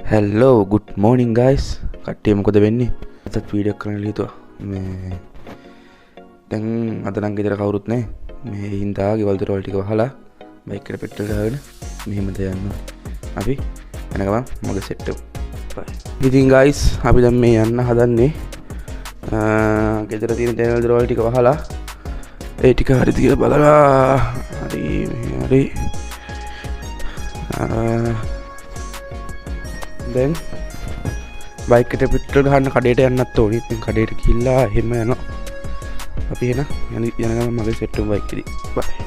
Hello, good morning guys. කට්ටිය මොකද වෙන්නේ? අදත් වීඩියෝ කරන්න හිතුවා. මේ දැන් අද නම් ගෙදර කවුරුත් නැහැ. මේ හින්දා ගෙවල් දොරවල් ටික වහලා බයික් එකට පෙට්‍රල් දාගෙන මෙහෙමද යන්න. අපි යන ගමන් මගේ සෙට් එක. බයි. ඉතින් guys අපි දැන් මේ යන්න හදන්නේ. ගෙදර තියෙන channel දොරවල් ටික වහලා ඒ ටික හරිද කියලා බලලා හරි දැන් බයික් එකට පෙට්‍රල් ගහන්න කඩේට යන්නත් ඕනේ. ඉතින් කඩේට ගිහිල්ලා එහෙම යනවා. අපි එන ගමන් මගේ සෙට් එක බයික් එකේ. බයි.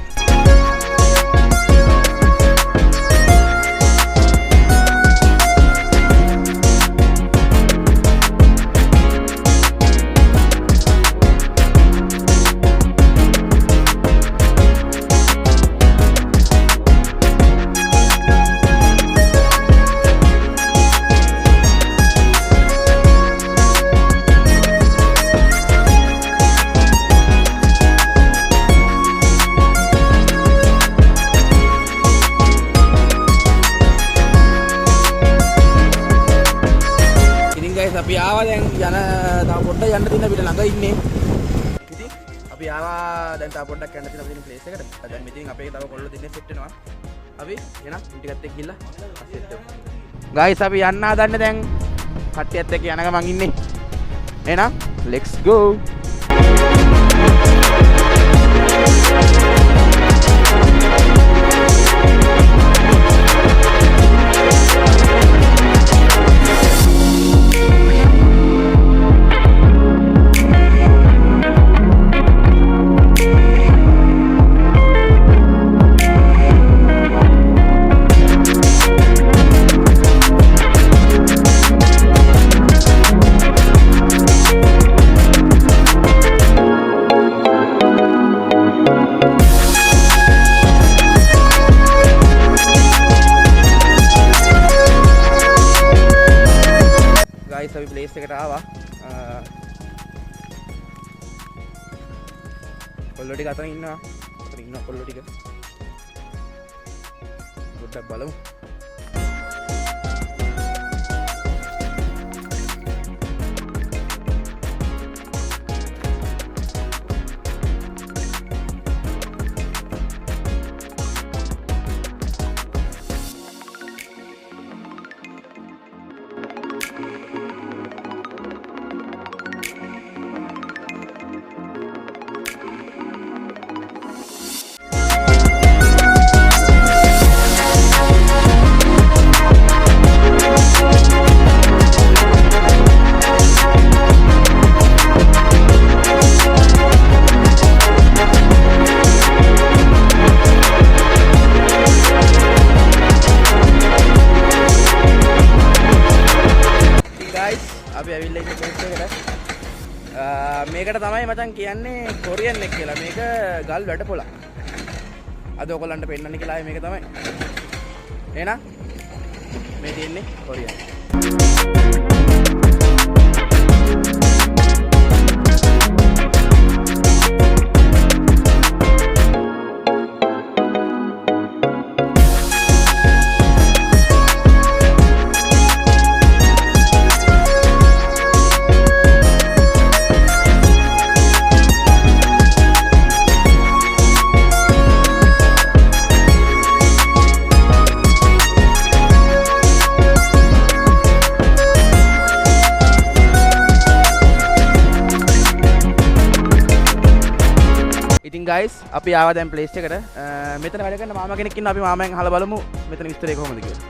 අපි ආවා දැන් යන තව පොඩ්ඩක් යන්න තියෙන අපිට ළඟ ඉන්නේ. ඉතින් අපි ආවා දැන් තව පොඩ්ඩක් යන්න තියෙන අපේ ප්ලේස් එකට. දැන් මෙතනින් අපේ තව කොල්ලෝ දෙන්නේ සෙට් වෙනවා. අපි එන ටිකත් එක්ක ගිහලා සෙට් වෙමු. ගයිස් අපි යන්න හදන්නේ දැන් කට්ටියත් එක්ක යන ගමන් ඉන්නේ. එහෙනම් let's go. අපි ප්ලේස් එකට ආවා. කොල්ලෝ ටික අතන ඉන්නවා. අතන ඉන්න කොල්ලෝ ටික. පොඩ්ඩක් බලමු. අපි ඇවිල්ලා ඉන්නේ ප්ලේස් එකට. මේකට තමයි මචං කියන්නේ කොරියන් එක කියලා. මේක ගල් වැඩ පොළක්. අද ඔයගොල්ලන්ට පෙන්නන්න කියලා මේක තමයි. එහෙනම් මේ තියෙන්නේ කොරියන්. ඉතින් guys අපි ආවා දැන් ප්ලේස් එකට. මෙතන වැඩ කරන මාමා කෙනෙක් ඉන්නවා. අපි මාමෙන් අහලා බලමු මෙතන විස්තරය කොහොමද කියලා.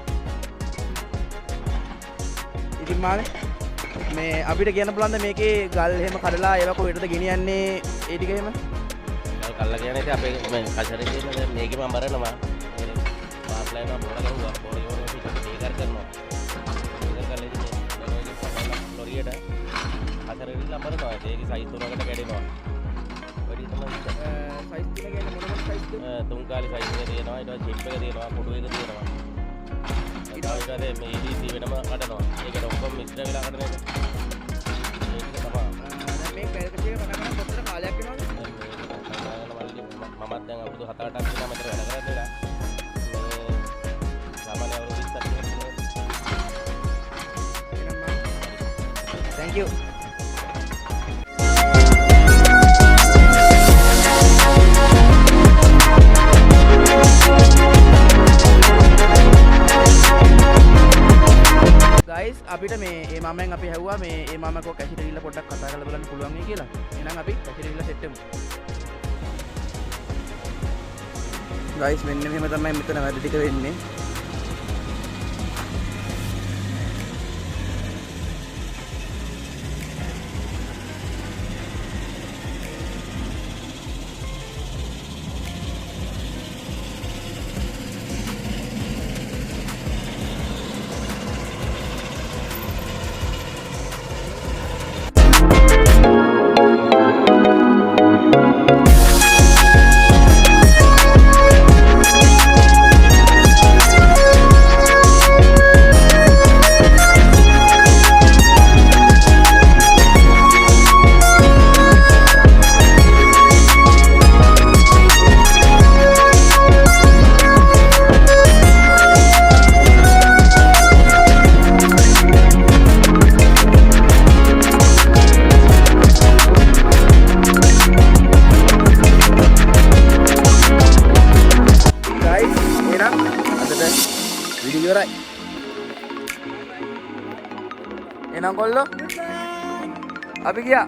ඉතින් මාමේ මේ අපිට කියන්න පුළුවන්ද මේකේ ගල් එහෙම කඩලා ඒවා කොහෙටද ගෙනියන්නේ ඒ ටික එහෙම? ගල් කල්ලා කියන්නේ ඉතින් අපේ මේ කල්චර් එකේ තියෙන මේකේ මම බලනවා. පාස්ලයින බෝල ගහුවා. බෝල ගහුවා පිට ඒකර කරනවා. ඒකර කරලා ඉතින් ලොරියට කල්චර් එකේ ලම්බරනවා. ඒකේ සයිස් තුනකට කැඩෙනවා. සයිස් තුන කියන්නේ මොන මොන සයිස්ද? තුන් කාලේ සයිස් එක තියෙනවා. ඊට පස්සේ චිප් එක තියෙනවා. කොටු එක තියෙනවා. ඊට පස්සේ මේ EDC වෙනම කඩනවා. ඒකට ඔක්කොම මිශ්‍ර වෙලා කඩන එක. ඒක තමයි. දැන් මේ පැරකට් එක පටන් ගන්න කොච්චර කාලයක් වෙනවද? මමත් දැන් අවුරුදු 7-8ක් විතර මෙතන වැඩ කරලා ඉඳලා මේ සාමාන්‍ය අවුරුදු 20ක් විතර thank you. ගයිස් අපිට මේ මමෙන් අපි හැව්වා මේ මම කෝ කැසිරිල්ල පොඩ්ඩක් කතා කරලා බලන්න පුළුවන් නේ කියලා. එහෙනම් අපි කැසිරිල්ල සෙට් වෙමු. ගයිස් මෙන්න මෙහෙම තමයි මෙතන වැඩ ටික වෙන්නේ. Video right. Enang kollo. Abi gaya.